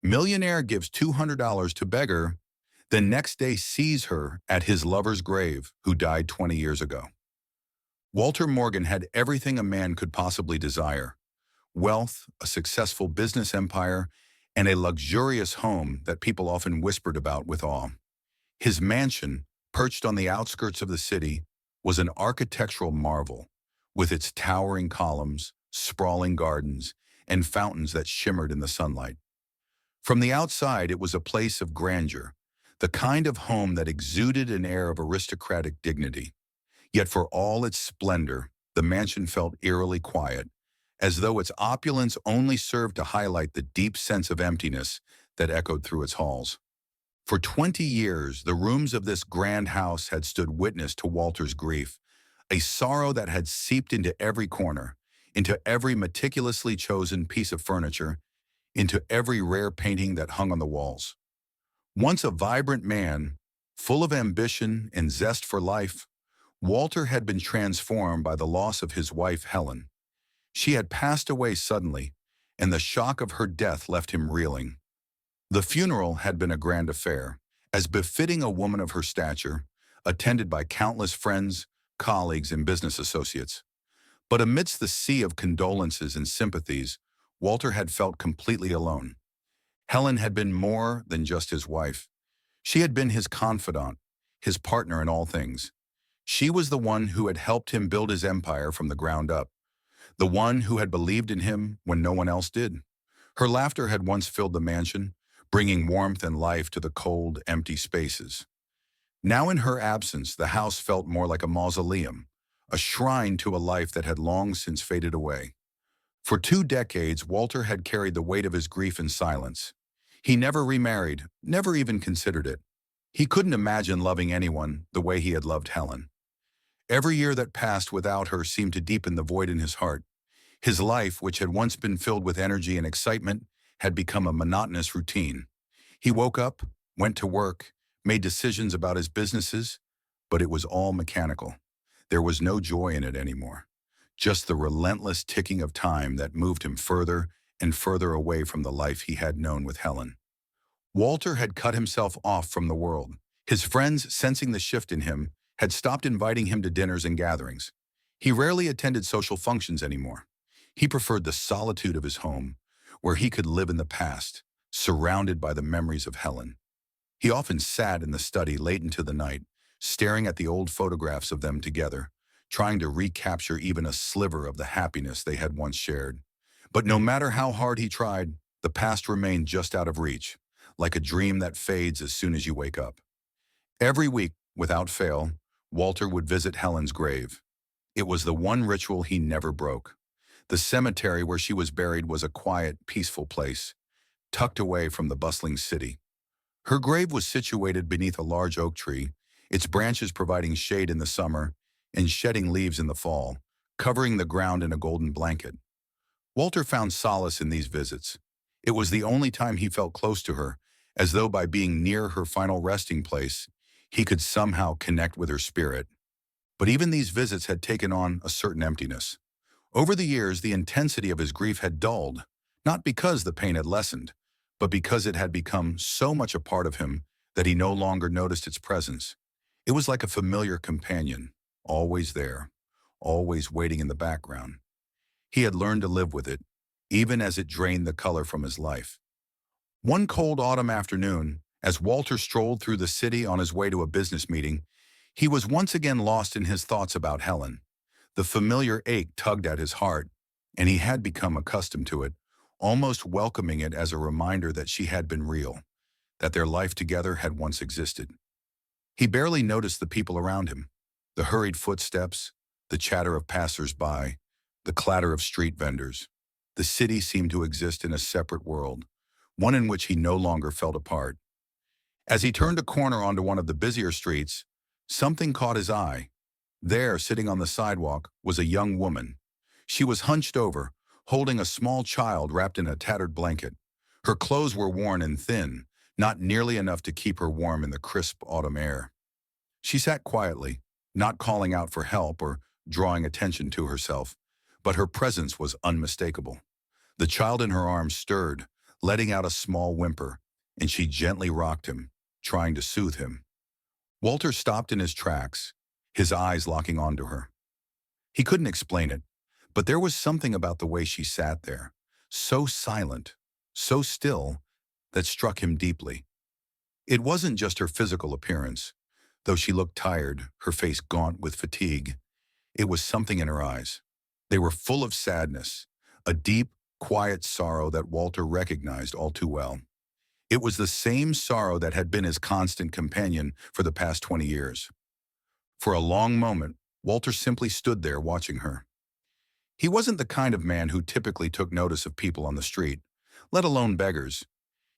Millionaire gives $200 to Beggar, then next day sees her at his lover's grave, who died 20 years ago. Walter Morgan had everything a man could possibly desire: wealth, a successful business empire, and a luxurious home that people often whispered about with awe. His mansion, perched on the outskirts of the city, was an architectural marvel, with its towering columns, sprawling gardens, and fountains that shimmered in the sunlight. From the outside, it was a place of grandeur, the kind of home that exuded an air of aristocratic dignity. Yet for all its splendor, the mansion felt eerily quiet, as though its opulence only served to highlight the deep sense of emptiness that echoed through its halls. For 20 years, the rooms of this grand house had stood witness to Walter's grief, a sorrow that had seeped into every corner, into every meticulously chosen piece of furniture, into every rare painting that hung on the walls. Once a vibrant man, full of ambition and zest for life, Walter had been transformed by the loss of his wife, Helen. She had passed away suddenly, and the shock of her death left him reeling. The funeral had been a grand affair, as befitting a woman of her stature, attended by countless friends, colleagues, and business associates. But amidst the sea of condolences and sympathies, Walter had felt completely alone. Helen had been more than just his wife. She had been his confidant, his partner in all things. She was the one who had helped him build his empire from the ground up, the one who had believed in him when no one else did. Her laughter had once filled the mansion, bringing warmth and life to the cold, empty spaces. Now in her absence, the house felt more like a mausoleum, a shrine to a life that had long since faded away. For 2 decades, Walter had carried the weight of his grief in silence. He never remarried, never even considered it. He couldn't imagine loving anyone the way he had loved Helen. Every year that passed without her seemed to deepen the void in his heart. His life, which had once been filled with energy and excitement, had become a monotonous routine. He woke up, went to work, made decisions about his businesses, but it was all mechanical. There was no joy in it anymore, just the relentless ticking of time that moved him further and further away from the life he had known with Helen. Walter had cut himself off from the world. His friends, sensing the shift in him, had stopped inviting him to dinners and gatherings. He rarely attended social functions anymore. He preferred the solitude of his home, where he could live in the past, surrounded by the memories of Helen. He often sat in the study late into the night, staring at the old photographs of them together, trying to recapture even a sliver of the happiness they had once shared. But no matter how hard he tried, the past remained just out of reach, like a dream that fades as soon as you wake up. Every week, without fail, Walter would visit Helen's grave. It was the one ritual he never broke. The cemetery where she was buried was a quiet, peaceful place, tucked away from the bustling city. Her grave was situated beneath a large oak tree, its branches providing shade in the summer and shedding leaves in the fall, covering the ground in a golden blanket. Walter found solace in these visits. It was the only time he felt close to her, as though by being near her final resting place, he could somehow connect with her spirit. But even these visits had taken on a certain emptiness. Over the years, the intensity of his grief had dulled, not because the pain had lessened, but because it had become so much a part of him that he no longer noticed its presence. It was like a familiar companion, always there, always waiting in the background. He had learned to live with it, even as it drained the color from his life. One cold autumn afternoon, as Walter strolled through the city on his way to a business meeting, he was once again lost in his thoughts about Helen. The familiar ache tugged at his heart, and he had become accustomed to it, almost welcoming it as a reminder that she had been real, that their life together had once existed. He barely noticed the people around him, the hurried footsteps, the chatter of passers-by, the clatter of street vendors. The city seemed to exist in a separate world, one in which he no longer felt a part. As he turned a corner onto one of the busier streets, something caught his eye. There, sitting on the sidewalk, was a young woman. She was hunched over, holding a small child wrapped in a tattered blanket. Her clothes were worn and thin, not nearly enough to keep her warm in the crisp autumn air. She sat quietly, not calling out for help or drawing attention to herself, but her presence was unmistakable. The child in her arms stirred, letting out a small whimper, and she gently rocked him, trying to soothe him. Walter stopped in his tracks, his eyes locking onto her. He couldn't explain it, but there was something about the way she sat there, so silent, so still, that struck him deeply. It wasn't just her physical appearance, though she looked tired, her face gaunt with fatigue. It was something in her eyes. They were full of sadness, a deep, quiet sorrow that Walter recognized all too well. It was the same sorrow that had been his constant companion for the past 20 years. For a long moment, Walter simply stood there watching her. He wasn't the kind of man who typically took notice of people on the street, let alone beggars.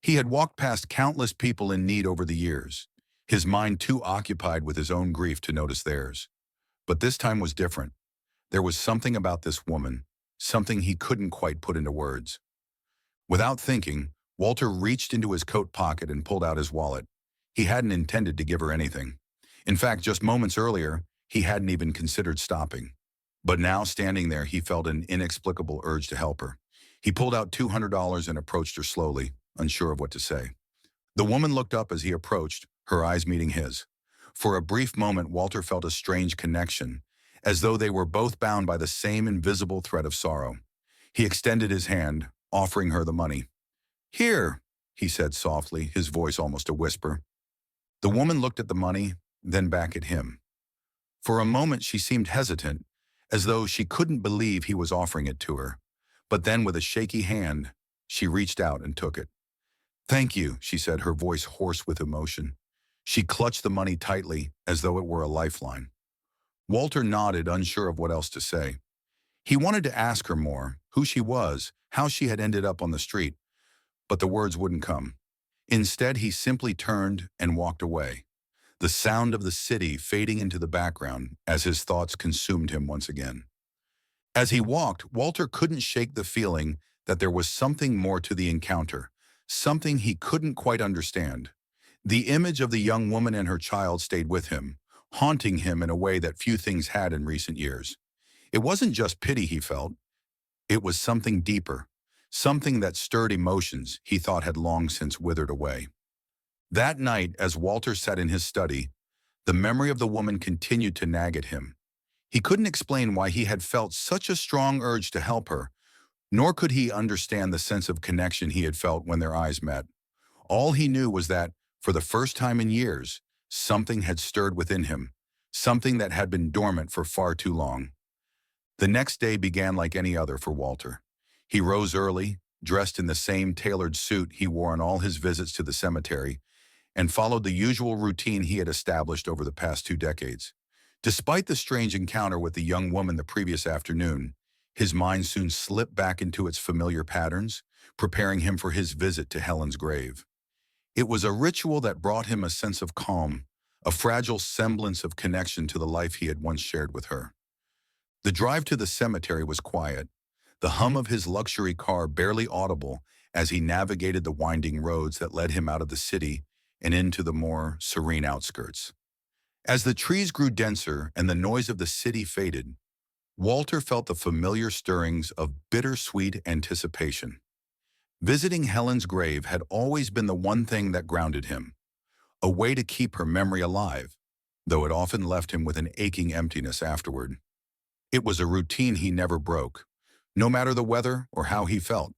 He had walked past countless people in need over the years, his mind too occupied with his own grief to notice theirs. But this time was different. There was something about this woman, something he couldn't quite put into words. Without thinking, Walter reached into his coat pocket and pulled out his wallet. He hadn't intended to give her anything. In fact, just moments earlier, he hadn't even considered stopping. But now, standing there, he felt an inexplicable urge to help her. He pulled out $200 and approached her slowly, unsure of what to say. The woman looked up as he approached, her eyes meeting his. For a brief moment, Walter felt a strange connection, as though they were both bound by the same invisible thread of sorrow. He extended his hand, offering her the money. "Here," he said softly, his voice almost a whisper. The woman looked at the money, then back at him. For a moment she seemed hesitant, as though she couldn't believe he was offering it to her. But then with a shaky hand, she reached out and took it. "Thank you," she said, her voice hoarse with emotion. She clutched the money tightly, as though it were a lifeline. Walter nodded, unsure of what else to say. He wanted to ask her more, who she was, how she had ended up on the street, but the words wouldn't come. Instead, he simply turned and walked away, the sound of the city fading into the background as his thoughts consumed him once again. As he walked, Walter couldn't shake the feeling that there was something more to the encounter, something he couldn't quite understand. The image of the young woman and her child stayed with him, haunting him in a way that few things had in recent years. It wasn't just pity he felt. It was something deeper, something that stirred emotions he thought had long since withered away. That night, as Walter sat in his study, the memory of the woman continued to nag at him. He couldn't explain why he had felt such a strong urge to help her, nor could he understand the sense of connection he had felt when their eyes met. All he knew was that, for the first time in years, something had stirred within him, something that had been dormant for far too long. The next day began like any other for Walter. He rose early, dressed in the same tailored suit he wore on all his visits to the cemetery, and followed the usual routine he had established over the past 2 decades. Despite the strange encounter with the young woman the previous afternoon, his mind soon slipped back into its familiar patterns, preparing him for his visit to Helen's grave. It was a ritual that brought him a sense of calm, a fragile semblance of connection to the life he had once shared with her. The drive to the cemetery was quiet, the hum of his luxury car barely audible as he navigated the winding roads that led him out of the city and into the more serene outskirts. As the trees grew denser and the noise of the city faded, Walter felt the familiar stirrings of bittersweet anticipation. Visiting Helen's grave had always been the one thing that grounded him, a way to keep her memory alive, though it often left him with an aching emptiness afterward. It was a routine he never broke, no matter the weather or how he felt.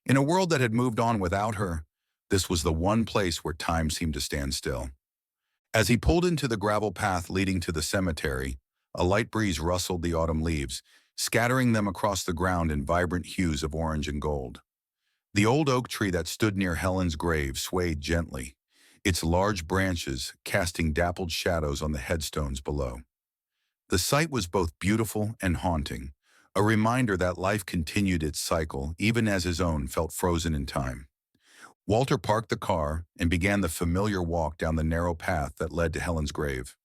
In a world that had moved on without her, this was the one place where time seemed to stand still. As he pulled into the gravel path leading to the cemetery, a light breeze rustled the autumn leaves, scattering them across the ground in vibrant hues of orange and gold. The old oak tree that stood near Helen's grave swayed gently, its large branches casting dappled shadows on the headstones below. The sight was both beautiful and haunting, a reminder that life continued its cycle even as his own felt frozen in time. Walter parked the car and began the familiar walk down the narrow path that led to Helen's grave.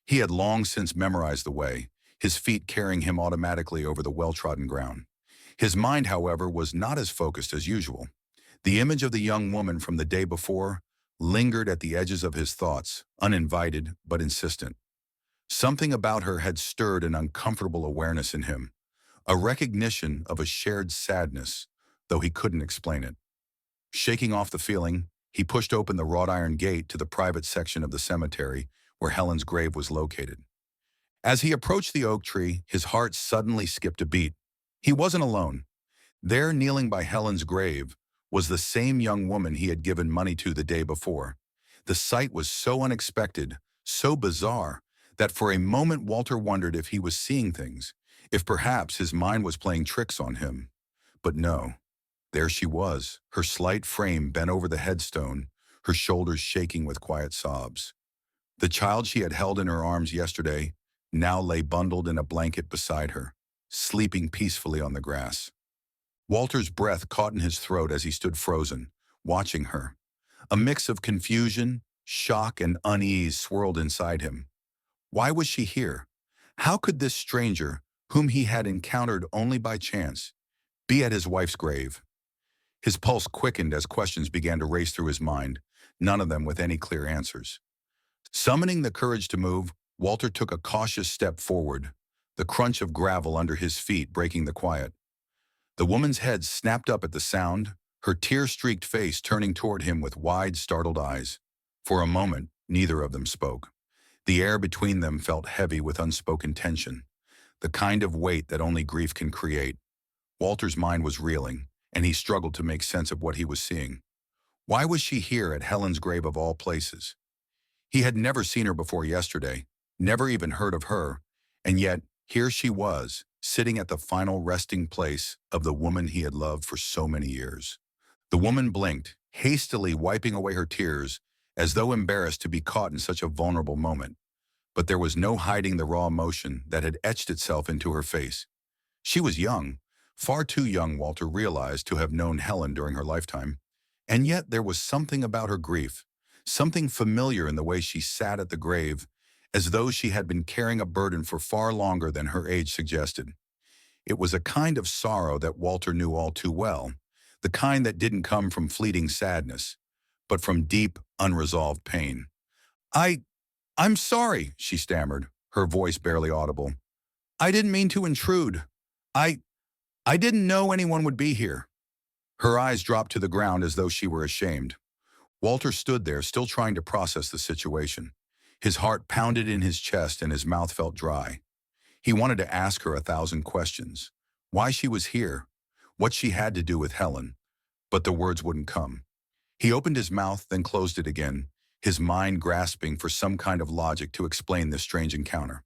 He had long since memorized the way, his feet carrying him automatically over the well-trodden ground. His mind, however, was not as focused as usual. The image of the young woman from the day before lingered at the edges of his thoughts, uninvited but insistent. Something about her had stirred an uncomfortable awareness in him, a recognition of a shared sadness, though he couldn't explain it. Shaking off the feeling, he pushed open the wrought iron gate to the private section of the cemetery where Helen's grave was located. As he approached the oak tree, his heart suddenly skipped a beat. He wasn't alone. There, kneeling by Helen's grave, was the same young woman he had given money to the day before. The sight was so unexpected, so bizarre, that for a moment Walter wondered if he was seeing things, if perhaps his mind was playing tricks on him. But no, there she was, her slight frame bent over the headstone, her shoulders shaking with quiet sobs. The child she had held in her arms yesterday now lay bundled in a blanket beside her, sleeping peacefully on the grass. Walter's breath caught in his throat as he stood frozen, watching her. A mix of confusion, shock, and unease swirled inside him. Why was she here? How could this stranger, whom he had encountered only by chance, be at his wife's grave? His pulse quickened as questions began to race through his mind, none of them with any clear answers. Summoning the courage to move, Walter took a cautious step forward, the crunch of gravel under his feet breaking the quiet. The woman's head snapped up at the sound, her tear-streaked face turning toward him with wide, startled eyes. For a moment, neither of them spoke. The air between them felt heavy with unspoken tension, the kind of weight that only grief can create. Walter's mind was reeling, and he struggled to make sense of what he was seeing. Why was she here at Helen's grave of all places? He had never seen her before yesterday, never even heard of her, and yet here she was, sitting at the final resting place of the woman he had loved for so many years. The woman blinked, hastily wiping away her tears, as though embarrassed to be caught in such a vulnerable moment. But there was no hiding the raw emotion that had etched itself into her face. She was young, far too young, Walter realized, to have known Helen during her lifetime. And yet there was something about her grief, something familiar in the way she sat at the grave, as though she had been carrying a burden for far longer than her age suggested. It was a kind of sorrow that Walter knew all too well, the kind that didn't come from fleeting sadness, but from deep, unresolved pain. I'm sorry, she stammered, her voice barely audible. I didn't mean to intrude. I, I didn't know anyone would be here. Her eyes dropped to the ground as though she were ashamed. Walter stood there, still trying to process the situation. His heart pounded in his chest and his mouth felt dry. He wanted to ask her 1,000 questions. Why she was here, what she had to do with Helen, but the words wouldn't come. He opened his mouth, then closed it again, his mind grasping for some kind of logic to explain this strange encounter.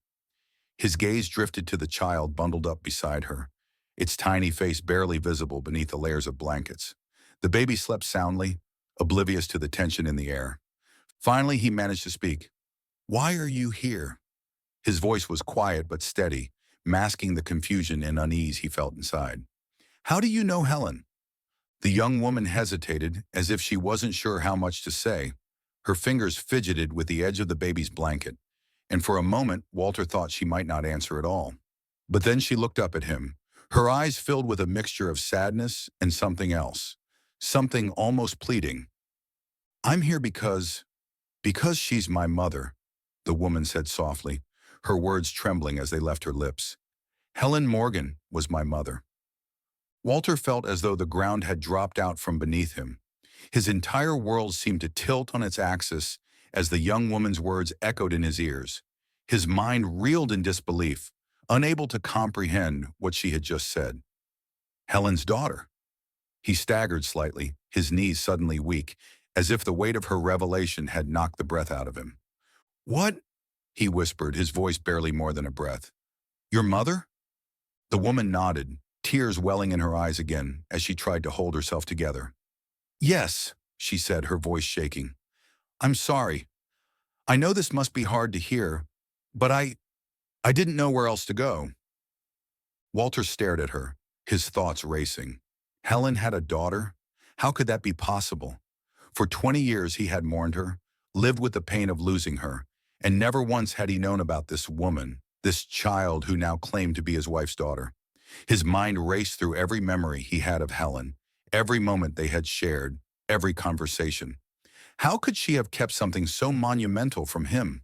His gaze drifted to the child bundled up beside her, its tiny face barely visible beneath the layers of blankets. The baby slept soundly, oblivious to the tension in the air. Finally, he managed to speak. "Why are you here?" His voice was quiet but steady, masking the confusion and unease he felt inside. "How do you know Helen?" The young woman hesitated, as if she wasn't sure how much to say. Her fingers fidgeted with the edge of the baby's blanket, and for a moment Walter thought she might not answer at all. But then she looked up at him, her eyes filled with a mixture of sadness and something else, something almost pleading. "I'm here because she's my mother," the woman said softly, her words trembling as they left her lips. "Helen Morgan was my mother." Walter felt as though the ground had dropped out from beneath him. His entire world seemed to tilt on its axis as the young woman's words echoed in his ears. His mind reeled in disbelief, unable to comprehend what she had just said. Helen's daughter. He staggered slightly, his knees suddenly weak, as if the weight of her revelation had knocked the breath out of him. "What?" he whispered, his voice barely more than a breath. "Your mother?" The woman nodded, tears welling in her eyes again as she tried to hold herself together. "Yes," she said, her voice shaking. "I'm sorry. I know this must be hard to hear, but I didn't know where else to go." Walter stared at her, his thoughts racing. Helen had a daughter? How could that be possible? For 20 years he had mourned her, lived with the pain of losing her, and never once had he known about this woman, this child who now claimed to be his wife's daughter. His mind raced through every memory he had of Helen, every moment they had shared, every conversation. How could she have kept something so monumental from him?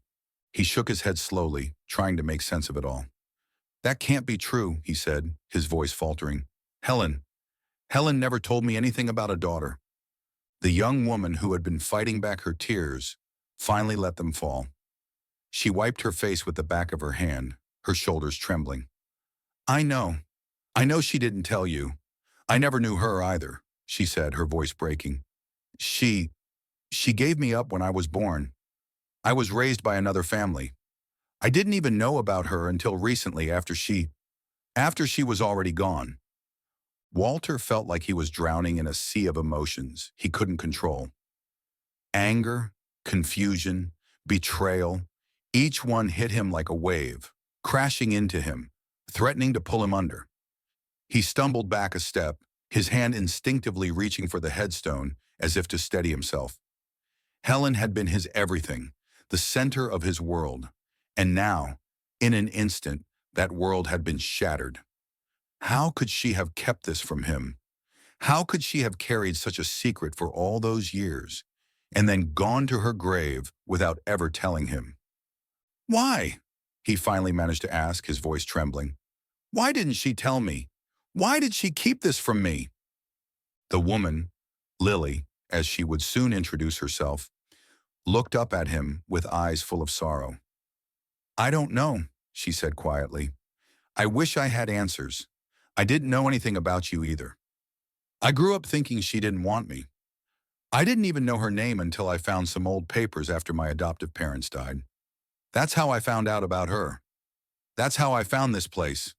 He shook his head slowly, trying to make sense of it all. "That can't be true," he said, his voice faltering. Helen never told me anything about a daughter." The young woman who had been fighting back her tears finally let them fall. She wiped her face with the back of her hand, her shoulders trembling. I know. I know she didn't tell you. I never knew her either, she said, her voice breaking. She, she gave me up when I was born. I was raised by another family. I didn't even know about her until recently after she was already gone. Walter felt like he was drowning in a sea of emotions he couldn't control. Anger, confusion, betrayal, each one hit him like a wave, crashing into him, threatening to pull him under. He stumbled back a step, his hand instinctively reaching for the headstone as if to steady himself. Helen had been his everything, the center of his world. And now, in an instant, that world had been shattered. How could she have kept this from him? How could she have carried such a secret for all those years, and then gone to her grave without ever telling him? Why? He finally managed to ask, his voice trembling. Why didn't she tell me? Why did she keep this from me? The woman, Lily, as she would soon introduce herself, looked up at him with eyes full of sorrow. I don't know, she said quietly. I wish I had answers. I didn't know anything about you either. I grew up thinking she didn't want me. I didn't even know her name until I found some old papers after my adoptive parents died. That's how I found out about her. That's how I found this place.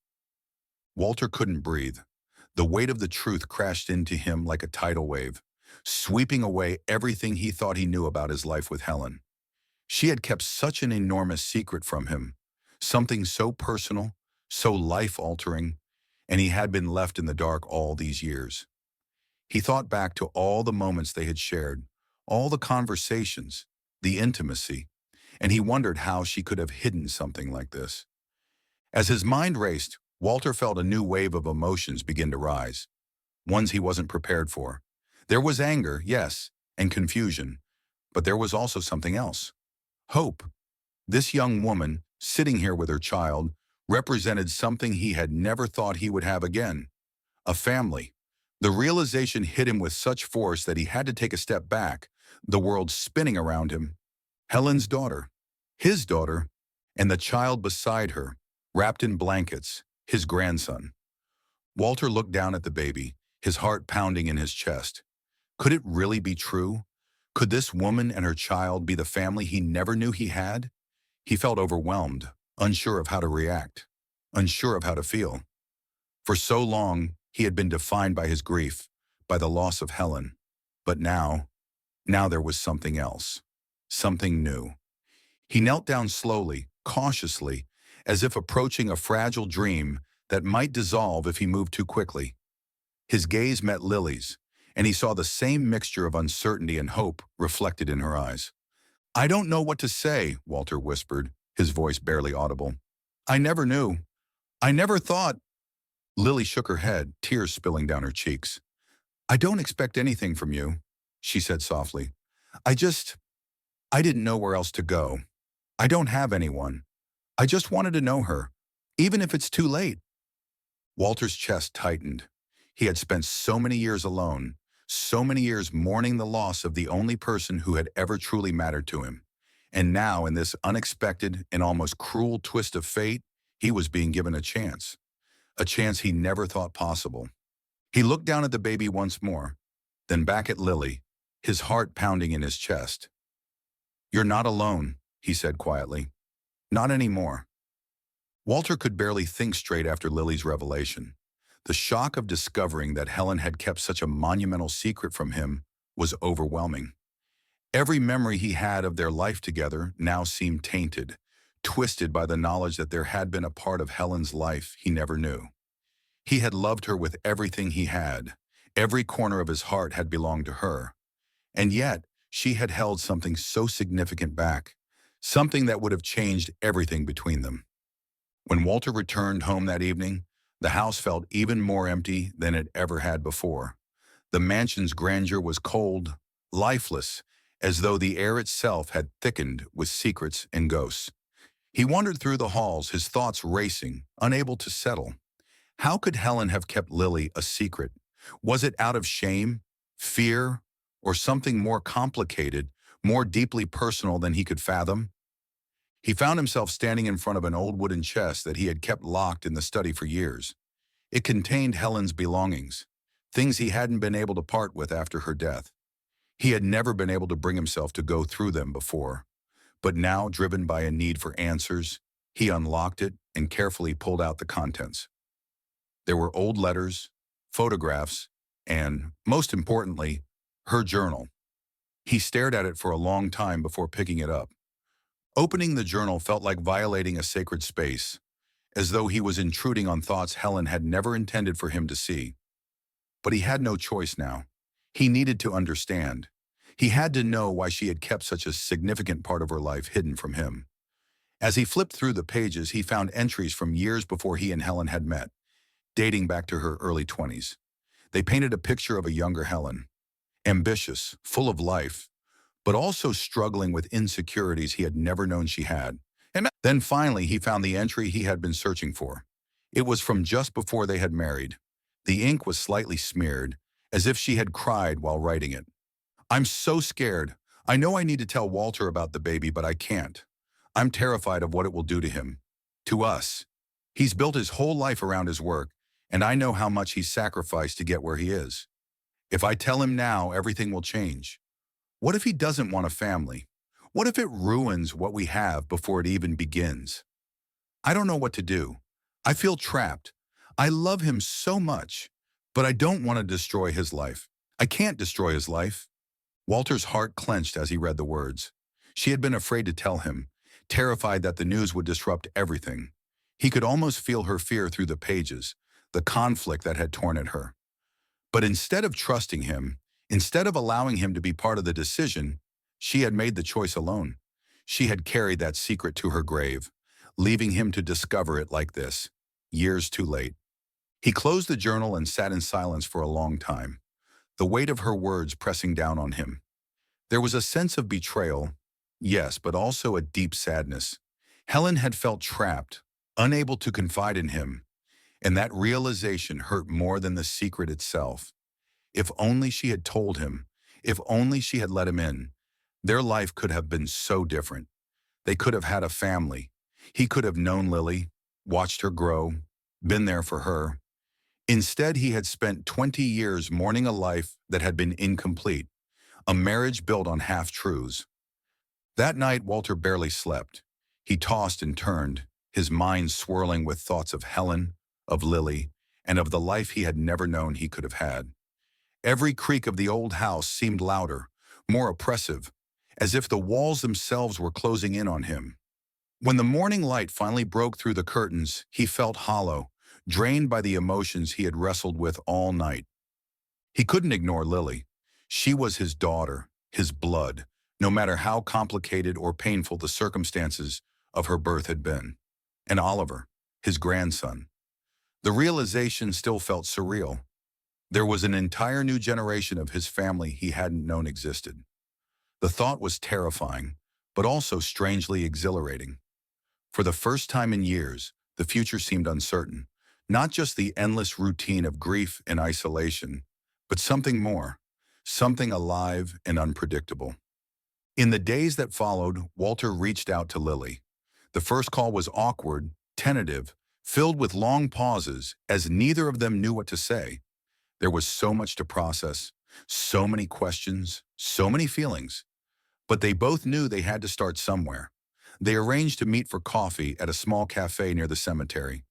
Walter couldn't breathe. The weight of the truth crashed into him like a tidal wave, sweeping away everything he thought he knew about his life with Helen. She had kept such an enormous secret from him, something so personal, so life-altering, and he had been left in the dark all these years. He thought back to all the moments they had shared, all the conversations, the intimacy, and he wondered how she could have hidden something like this. As his mind raced, Walter felt a new wave of emotions begin to rise, ones he wasn't prepared for. There was anger, yes, and confusion, but there was also something else. Hope. This young woman, sitting here with her child, represented something he had never thought he would have again. A family. The realization hit him with such force that he had to take a step back, the world spinning around him. Helen's daughter, his daughter, and the child beside her, wrapped in blankets, his grandson. Walter looked down at the baby, his heart pounding in his chest. Could it really be true? Could this woman and her child be the family he never knew he had? He felt overwhelmed, unsure of how to react, unsure of how to feel. For so long, he had been defined by his grief, by the loss of Helen. But now there was something else, something new. He knelt down slowly, cautiously, as if approaching a fragile dream that might dissolve if he moved too quickly. His gaze met Lily's, and he saw the same mixture of uncertainty and hope reflected in her eyes. I don't know what to say, Walter whispered, his voice barely audible. I never knew. I never thought. Lily shook her head, tears spilling down her cheeks. I don't expect anything from you, she said softly. I didn't know where else to go. I don't have anyone. I just wanted to know her, even if it's too late. Walter's chest tightened. He had spent so many years alone, so many years mourning the loss of the only person who had ever truly mattered to him. And now, in this unexpected and almost cruel twist of fate, he was being given a chance he never thought possible. He looked down at the baby once more, then back at Lily, his heart pounding in his chest. You're not alone, he said quietly. Not anymore. Walter could barely think straight after Lily's revelation. The shock of discovering that Helen had kept such a monumental secret from him was overwhelming. Every memory he had of their life together now seemed tainted, twisted by the knowledge that there had been a part of Helen's life he never knew. He had loved her with everything he had. Every corner of his heart had belonged to her. And yet, she had held something so significant back, something that would have changed everything between them. When Walter returned home that evening, the house felt even more empty than it ever had before. The mansion's grandeur was cold, lifeless, as though the air itself had thickened with secrets and ghosts. He wandered through the halls, his thoughts racing, unable to settle. How could Helen have kept Lily a secret? Was it out of shame, fear, or something more complicated, more deeply personal than he could fathom? He found himself standing in front of an old wooden chest that he had kept locked in the study for years. It contained Helen's belongings, things he hadn't been able to part with after her death. He had never been able to bring himself to go through them before, but now, driven by a need for answers, he unlocked it and carefully pulled out the contents. There were old letters, photographs, and, most importantly, her journal. He stared at it for a long time before picking it up. Opening the journal felt like violating a sacred space, as though he was intruding on thoughts Helen had never intended for him to see. But he had no choice now. He needed to understand. He had to know why she had kept such a significant part of her life hidden from him. As he flipped through the pages, he found entries from years before he and Helen had met, dating back to her early 20s. They painted a picture of a younger Helen, ambitious, full of life, but also struggling with insecurities he had never known she had. And then finally, he found the entry he had been searching for. It was from just before they had married. The ink was slightly smeared, as if she had cried while writing it. "I'm so scared. I know I need to tell Walter about the baby, but I can't. I'm terrified of what it will do to him. To us. He's built his whole life around his work, and I know how much he's sacrificed to get where he is. If I tell him now, everything will change. What if he doesn't want a family? What if it ruins what we have before it even begins? I don't know what to do. I feel trapped. I love him so much, but I don't want to destroy his life. I can't destroy his life." Walter's heart clenched as he read the words. She had been afraid to tell him, terrified that the news would disrupt everything. He could almost feel her fear through the pages, the conflict that had torn at her. But instead of trusting him, instead of allowing him to be part of the decision, she had made the choice alone. She had carried that secret to her grave, leaving him to discover it like this, years too late. He closed the journal and sat in silence for a long time, the weight of her words pressing down on him. There was a sense of betrayal, yes, but also a deep sadness. Helen had felt trapped, unable to confide in him, and that realization hurt more than the secret itself. If only she had told him, if only she had let him in, their life could have been so different. They could have had a family. He could have known Lily, watched her grow, been there for her. Instead, he had spent 20 years mourning a life that had been incomplete, a marriage built on half-truths. That night, Walter barely slept. He tossed and turned, his mind swirling with thoughts of Helen, of Lily, and of the life he had never known he could have had. Every creak of the old house seemed louder, more oppressive, as if the walls themselves were closing in on him. When the morning light finally broke through the curtains, he felt hollow, drained by the emotions he had wrestled with all night. He couldn't ignore Lily. She was his daughter, his blood, no matter how complicated or painful the circumstances of her birth had been. And Oliver, his grandson. The realization still felt surreal. There was an entire new generation of his family he hadn't known existed. The thought was terrifying, but also strangely exhilarating. For the first time in years, the future seemed uncertain. Not just the endless routine of grief and isolation, but something more, something alive and unpredictable. In the days that followed, Walter reached out to Lily. The first call was awkward, tentative, filled with long pauses as neither of them knew what to say. There was so much to process, so many questions, so many feelings. But they both knew they had to start somewhere. They arranged to meet for coffee at a small cafe near the cemetery.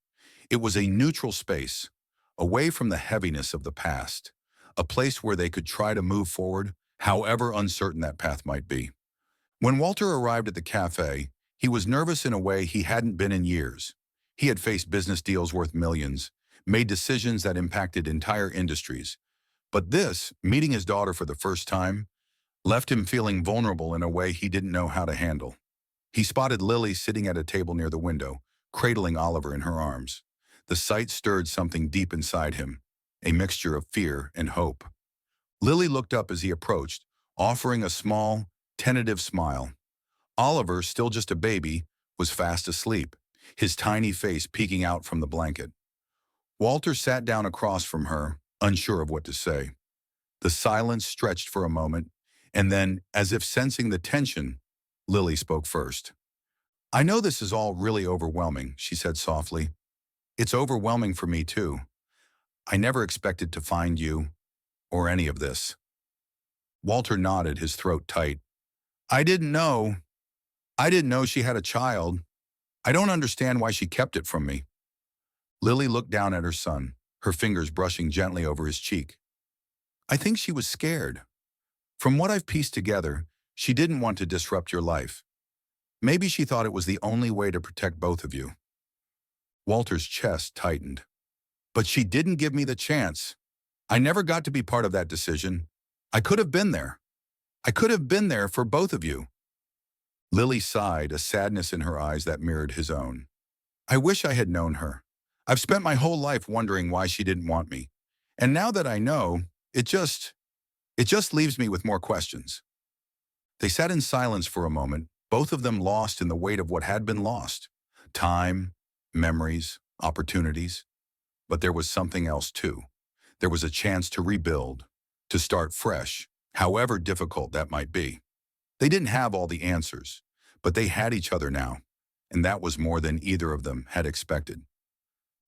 It was a neutral space, away from the heaviness of the past, a place where they could try to move forward, however uncertain that path might be. When Walter arrived at the cafe, he was nervous in a way he hadn't been in years. He had faced business deals worth millions, made decisions that impacted entire industries. But this, meeting his daughter for the first time, left him feeling vulnerable in a way he didn't know how to handle. He spotted Lily sitting at a table near the window, cradling Oliver in her arms. The sight stirred something deep inside him, a mixture of fear and hope. Lily looked up as he approached, offering a small, tentative smile. Oliver, still just a baby, was fast asleep, his tiny face peeking out from the blanket. Walter sat down across from her, unsure of what to say. The silence stretched for a moment, and then, as if sensing the tension, Lily spoke first. "I know this is all really overwhelming," she said softly. "It's overwhelming for me, too. I never expected to find you, or any of this." Walter nodded, his throat tight. "I didn't know. I didn't know she had a child. I don't understand why she kept it from me." Lily looked down at her son, her fingers brushing gently over his cheek. "I think she was scared. From what I've pieced together, she didn't want to disrupt your life. Maybe she thought it was the only way to protect both of you." Walter's chest tightened. "But she didn't give me the chance. I never got to be part of that decision. I could have been there. I could have been there for both of you." Lily sighed, a sadness in her eyes that mirrored his own. "I wish I had known her. I've spent my whole life wondering why she didn't want me. And now that I know, it just leaves me with more questions." They sat in silence for a moment, both of them lost in the weight of what had been lost. Time, memories, opportunities. But there was something else too. There was a chance to rebuild, to start fresh, however difficult that might be. They didn't have all the answers, but they had each other now, and that was more than either of them had expected.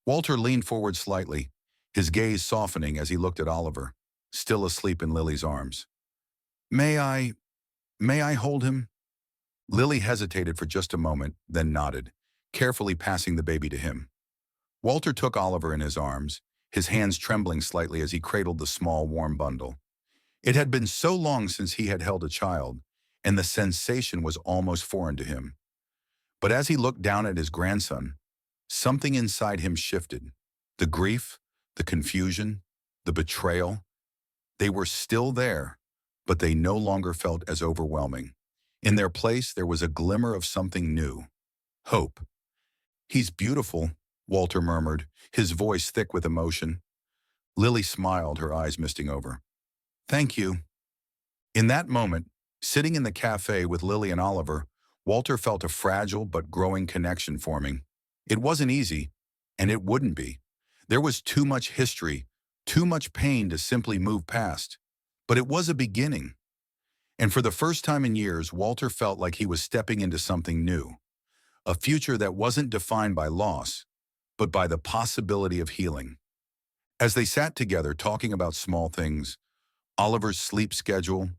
Walter leaned forward slightly, his gaze softening as he looked at Oliver, still asleep in Lily's arms. May I hold him?" Lily hesitated for just a moment, then nodded, carefully passing the baby to him. Walter took Oliver in his arms, his hands trembling slightly as he cradled the small, warm bundle. It had been so long since he had held a child, and the sensation was almost foreign to him. But as he looked down at his grandson, something inside him shifted. The grief, the confusion, the betrayal, they were still there, but they no longer felt as overwhelming. In their place, there was a glimmer of something new. Hope. "He's beautiful," Walter murmured, his voice thick with emotion. Lily smiled, her eyes misting over. "Thank you." In that moment, sitting in the cafe with Lily and Oliver, Walter felt a fragile but growing connection forming. It wasn't easy, and it wouldn't be. There was too much history, too much pain to simply move past. But it was a beginning. And for the first time in years, Walter felt like he was stepping into something new. A future that wasn't defined by loss, but by the possibility of healing. As they sat together talking about small things, Oliver's sleep schedule,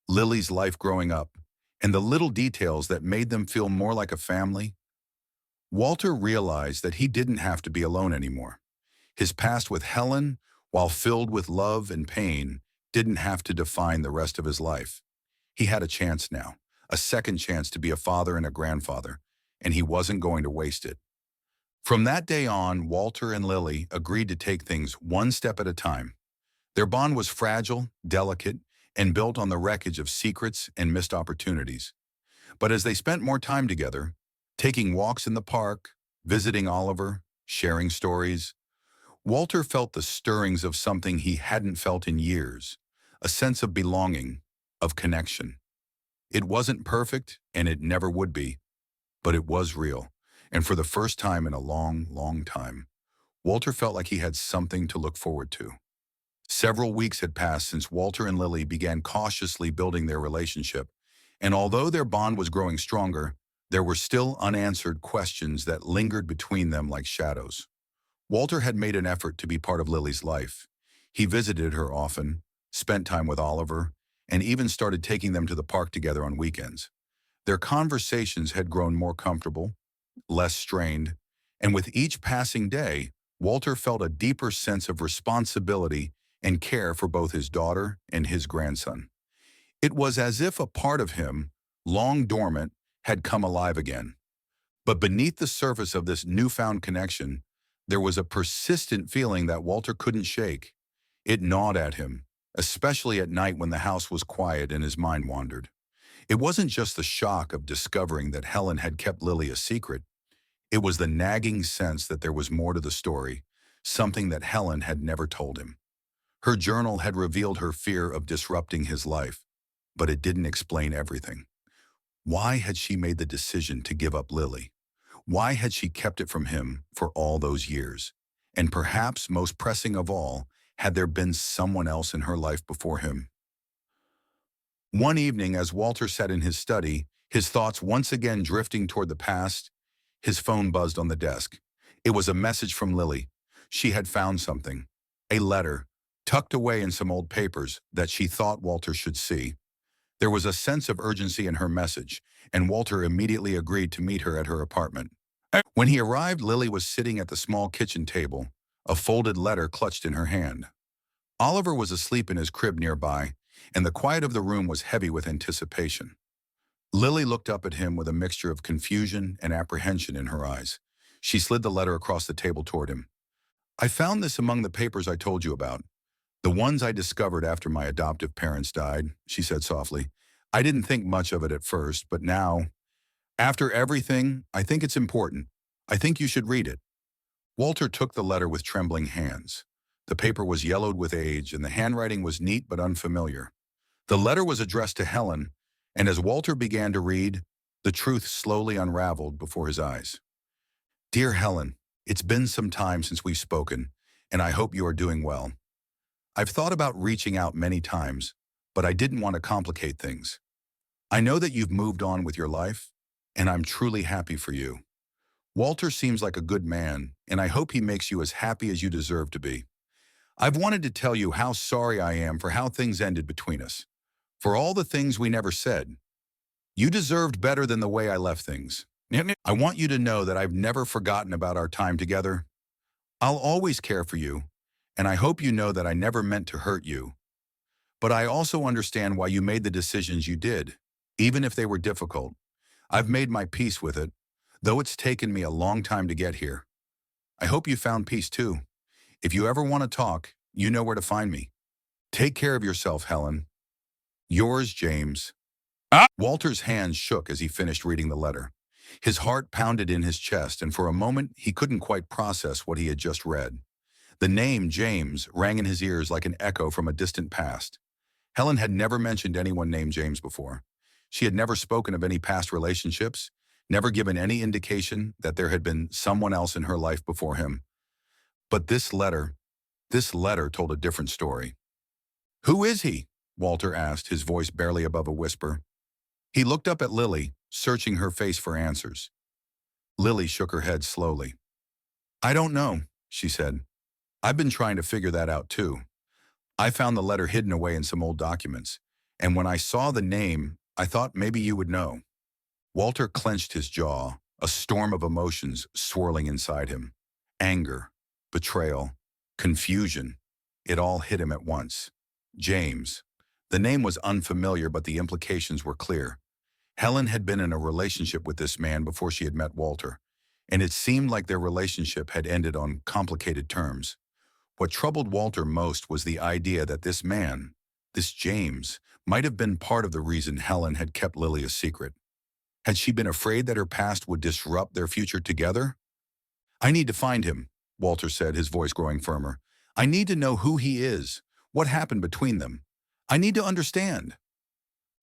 Lily's life growing up, and the little details that made them feel more like a family, Walter realized that he didn't have to be alone anymore. His past with Helen, while filled with love and pain, didn't have to define the rest of his life. He had a chance now, a second chance to be a father and a grandfather, and he wasn't going to waste it. From that day on, Walter and Lily agreed to take things one step at a time. Their bond was fragile, delicate, and built on the wreckage of secrets and missed opportunities. But as they spent more time together, taking walks in the park, visiting Oliver, sharing stories, Walter felt the stirrings of something he hadn't felt in years, a sense of belonging, of connection. It wasn't perfect, and it never would be, but it was real, and for the first time in a long, long time, Walter felt like he had something to look forward to. Several weeks had passed since Walter and Lily began cautiously building their relationship, and although their bond was growing stronger, there were still unanswered questions that lingered between them like shadows. Walter had made an effort to be part of Lily's life. He visited her often, spent time with Oliver, and even started taking them to the park together on weekends. Their conversations had grown more comfortable, less strained, and with each passing day, Walter felt a deeper sense of responsibility and care for both his daughter and his grandson. It was as if a part of him, long dormant, had come alive again. But beneath the surface of this newfound connection, there was a persistent feeling that Walter couldn't shake. It gnawed at him, especially at night when the house was quiet and his mind wandered. It wasn't just the shock of discovering that Helen had kept Lily a secret. It was the nagging sense that there was more to the story, something that Helen had never told him. Her journal had revealed her fear of disrupting his life, but it didn't explain everything. Why had she made the decision to give up Lily? Why had she kept it from him for all those years? And perhaps most pressing of all, Had there been someone else in her life before him? One evening, as Walter sat in his study, his thoughts once again drifting toward the past, his phone buzzed on the desk. It was a message from Lily. She had found something. A letter, tucked away in some old papers that she thought Walter should see. There was a sense of urgency in her message, and Walter immediately agreed to meet her at her apartment. When he arrived, Lily was sitting at the small kitchen table, a folded letter clutched in her hand. Oliver was asleep in his crib nearby, and the quiet of the room was heavy with anticipation. Lily looked up at him with a mixture of confusion and apprehension in her eyes. She slid the letter across the table toward him. "I found this among the papers I told you about. The ones I discovered after my adoptive parents died," she said softly. "I didn't think much of it at first, but now, after everything, I think it's important. I think you should read it." Walter took the letter with trembling hands. The paper was yellowed with age, and the handwriting was neat but unfamiliar. The letter was addressed to Helen, and as Walter began to read, the truth slowly unraveled before his eyes. "Dear Helen, it's been some time since we've spoken, and I hope you are doing well. I've thought about reaching out many times, but I didn't want to complicate things. I know that you've moved on with your life, and I'm truly happy for you. Walter seems like a good man, and I hope he makes you as happy as you deserve to be. I've wanted to tell you how sorry I am for how things ended between us, for all the things we never said. You deserved better than the way I left things. I want you to know that I've never forgotten about our time together. I'll always care for you, and I hope you know that I never meant to hurt you. But I also understand why you made the decisions you did, even if they were difficult. I've made my peace with it, though it's taken me a long time to get here. I hope you found peace too. If you ever want to talk, you know where to find me. Take care of yourself, Helen. Yours, James." Walter's hands shook as he finished reading the letter. His heart pounded in his chest, and for a moment he couldn't quite process what he had just read. The name James rang in his ears like an echo from a distant past. Helen had never mentioned anyone named James before. She had never spoken of any past relationships, never given any indication that there had been someone else in her life before him. But this letter told a different story. "Who is he?" Walter asked, his voice barely above a whisper. He looked up at Lily, searching her face for answers. Lily shook her head slowly. "I don't know," she said. "I've been trying to figure that out too. I found the letter hidden away in some old documents, and when I saw the name, I thought maybe you would know." Walter clenched his jaw, a storm of emotions swirling inside him. Anger, betrayal, confusion. It all hit him at once. James. The name was unfamiliar, but the implications were clear. Helen had been in a relationship with this man before she had met Walter, and it seemed like their relationship had ended on complicated terms. What troubled Walter most was the idea that this man, this James, might have been part of the reason Helen had kept Lily a secret. Had she been afraid that her past would disrupt their future together? "I need to find him," Walter said, his voice growing firmer. "I need to know who he is, what happened between them. I need to understand."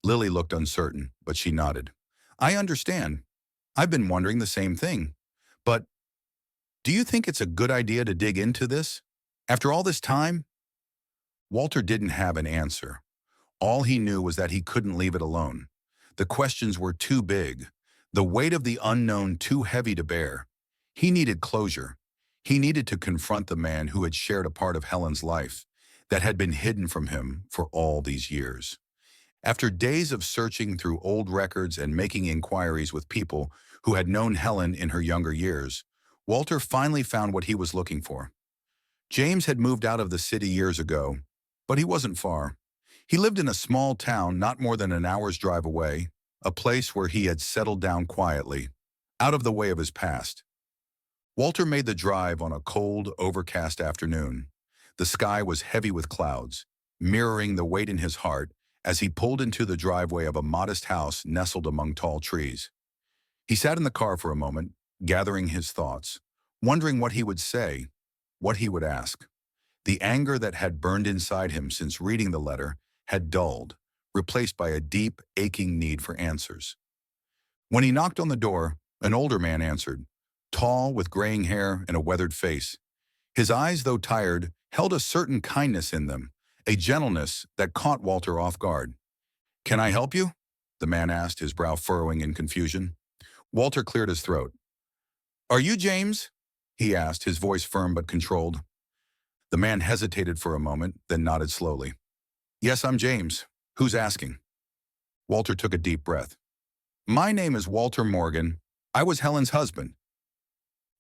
Lily looked uncertain, but she nodded. "I understand. I've been wondering the same thing. But do you think it's a good idea to dig into this? After all this time?" Walter didn't have an answer. All he knew was that he couldn't leave it alone. The questions were too big, the weight of the unknown too heavy to bear. He needed closure. He needed to confront the man who had shared a part of Helen's life that had been hidden from him for all these years. After days of searching through old records and making inquiries with people who had known Helen in her younger years, Walter finally found what he was looking for. James had moved out of the city years ago, but he wasn't far. He lived in a small town not more than an hour's drive away, a place where he had settled down quietly, out of the way of his past. Walter made the drive on a cold, overcast afternoon. The sky was heavy with clouds, mirroring the weight in his heart as he pulled into the driveway of a modest house nestled among tall trees. He sat in the car for a moment, gathering his thoughts, wondering what he would say, what he would ask. The anger that had burned inside him since reading the letter had dulled, replaced by a deep, aching need for answers. When he knocked on the door, an older man answered, tall, with graying hair and a weathered face. His eyes, though tired, held a certain kindness in them, a gentleness that caught Walter off guard. "Can I help you?" the man asked, his brow furrowing in confusion. Walter cleared his throat. "Are you James?" he asked, his voice firm but controlled. The man hesitated for a moment, then nodded slowly. "Yes, I'm James. Who's asking?" Walter took a deep breath. "My name is Walter Morgan. I was Helen's husband."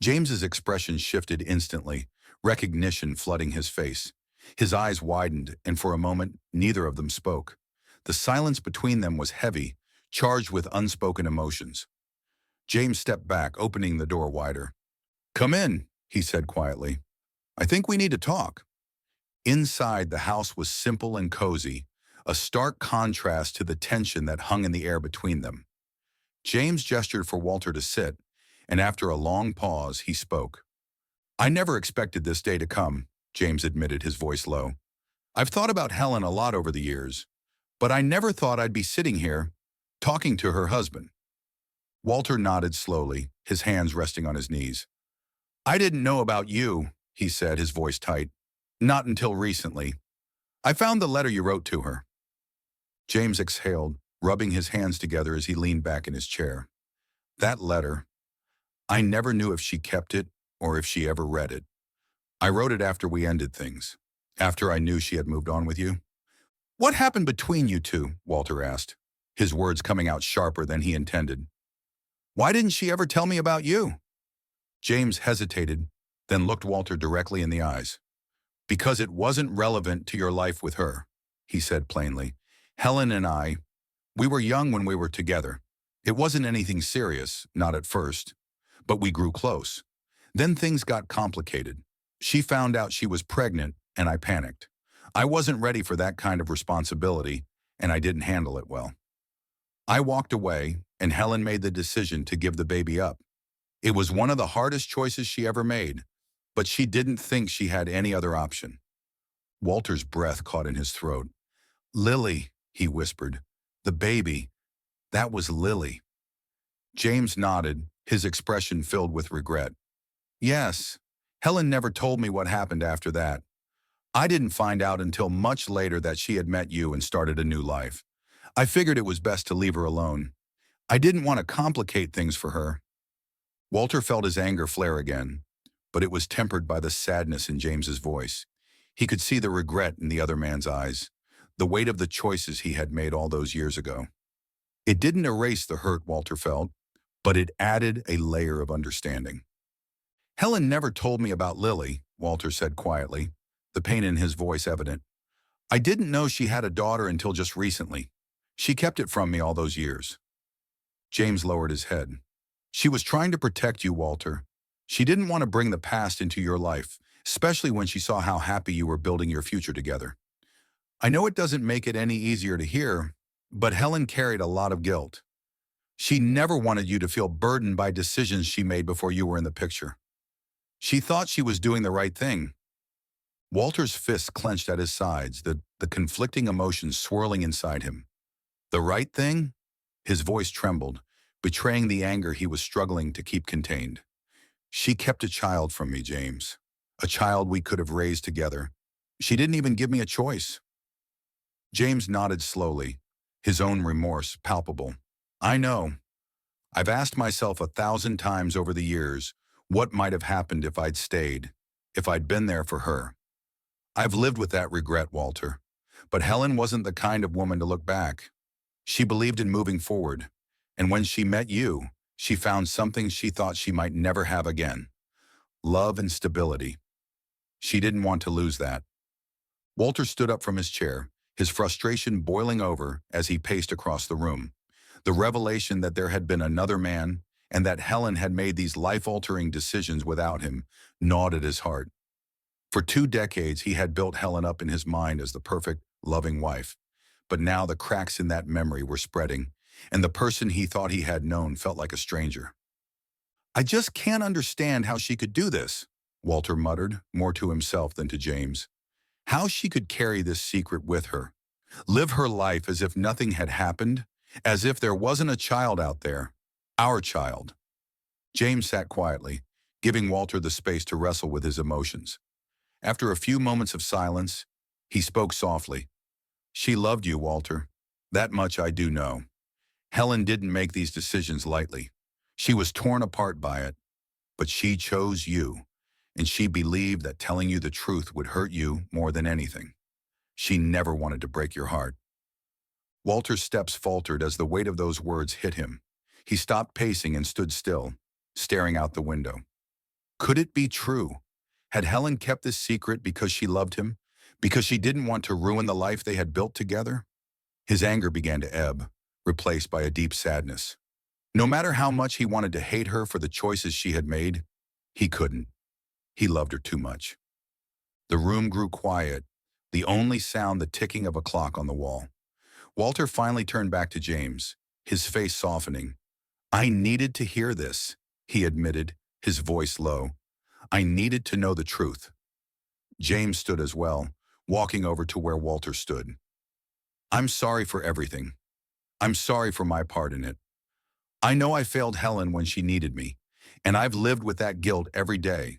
James's expression shifted instantly, recognition flooding his face. His eyes widened, and for a moment, neither of them spoke. The silence between them was heavy, charged with unspoken emotions. James stepped back, opening the door wider. "Come in," he said quietly. "I think we need to talk." Inside, the house was simple and cozy, a stark contrast to the tension that hung in the air between them. James gestured for Walter to sit, and after a long pause, he spoke. "I never expected this day to come," James admitted, his voice low. "I've thought about Helen a lot over the years, but I never thought I'd be sitting here, talking to her husband." Walter nodded slowly, his hands resting on his knees. "I didn't know about you," he said, his voice tight. "Not until recently. I found the letter you wrote to her." James exhaled, rubbing his hands together as he leaned back in his chair. "That letter. I never knew if she kept it or if she ever read it. I wrote it after we ended things, after I knew she had moved on with you." "What happened between you two?" Walter asked, his words coming out sharper than he intended. "Why didn't she ever tell me about you?" James hesitated, then looked Walter directly in the eyes. "Because it wasn't relevant to your life with her," he said plainly. "Helen and I, we were young when we were together. It wasn't anything serious, not at first, but we grew close. Then things got complicated. She found out she was pregnant, and I panicked. I wasn't ready for that kind of responsibility, and I didn't handle it well. I walked away, and Helen made the decision to give the baby up. It was one of the hardest choices she ever made, but she didn't think she had any other option." Walter's breath caught in his throat. "Lily," he whispered. "The baby. That was Lily." James nodded, his expression filled with regret. "Yes. Helen never told me what happened after that. I didn't find out until much later that she had met you and started a new life. I figured it was best to leave her alone. I didn't want to complicate things for her." Walter felt his anger flare again, but it was tempered by the sadness in James's voice. He could see the regret in the other man's eyes, the weight of the choices he had made all those years ago. It didn't erase the hurt Walter felt, but it added a layer of understanding. "Helen never told me about Lily," Walter said quietly, the pain in his voice evident. "I didn't know she had a daughter until just recently. She kept it from me all those years." James lowered his head. "She was trying to protect you, Walter. She didn't want to bring the past into your life, especially when she saw how happy you were building your future together. I know it doesn't make it any easier to hear, but Helen carried a lot of guilt. She never wanted you to feel burdened by decisions she made before you were in the picture. She thought she was doing the right thing." Walter's fists clenched at his sides, the conflicting emotions swirling inside him. "The right thing?" His voice trembled, betraying the anger he was struggling to keep contained. "She kept a child from me, James. A child we could have raised together. She didn't even give me a choice." James nodded slowly, his own remorse palpable. "I know. I've asked myself 1,000 times over the years what might have happened if I'd stayed, if I'd been there for her. I've lived with that regret, Walter. But Helen wasn't the kind of woman to look back. She believed in moving forward. And when she met you, she found something she thought she might never have again. Love and stability. She didn't want to lose that." Walter stood up from his chair, his frustration boiling over as he paced across the room. The revelation that there had been another man and that Helen had made these life-altering decisions without him gnawed at his heart. For 2 decades, he had built Helen up in his mind as the perfect, loving wife. But now the cracks in that memory were spreading, and the person he thought he had known felt like a stranger. "I just can't understand how she could do this," Walter muttered, more to himself than to James. "How she could carry this secret with her, live her life as if nothing had happened, as if there wasn't a child out there, our child." James sat quietly, giving Walter the space to wrestle with his emotions. After a few moments of silence, he spoke softly. She loved you, Walter. That much I do know. Helen didn't make these decisions lightly. She was torn apart by it, but she chose you, and she believed that telling you the truth would hurt you more than anything. She never wanted to break your heart. Walter's steps faltered as the weight of those words hit him. He stopped pacing and stood still, staring out the window. Could it be true? Had Helen kept this secret because she loved him? Because she didn't want to ruin the life they had built together? His anger began to ebb, replaced by a deep sadness. No matter how much he wanted to hate her for the choices she had made, he couldn't. He loved her too much. The room grew quiet, the only sound the ticking of a clock on the wall. Walter finally turned back to James, his face softening. I needed to hear this, he admitted, his voice low. I needed to know the truth. James stood as well, walking over to where Walter stood. I'm sorry for everything. I'm sorry for my part in it. I know I failed Helen when she needed me, and I've lived with that guilt every day.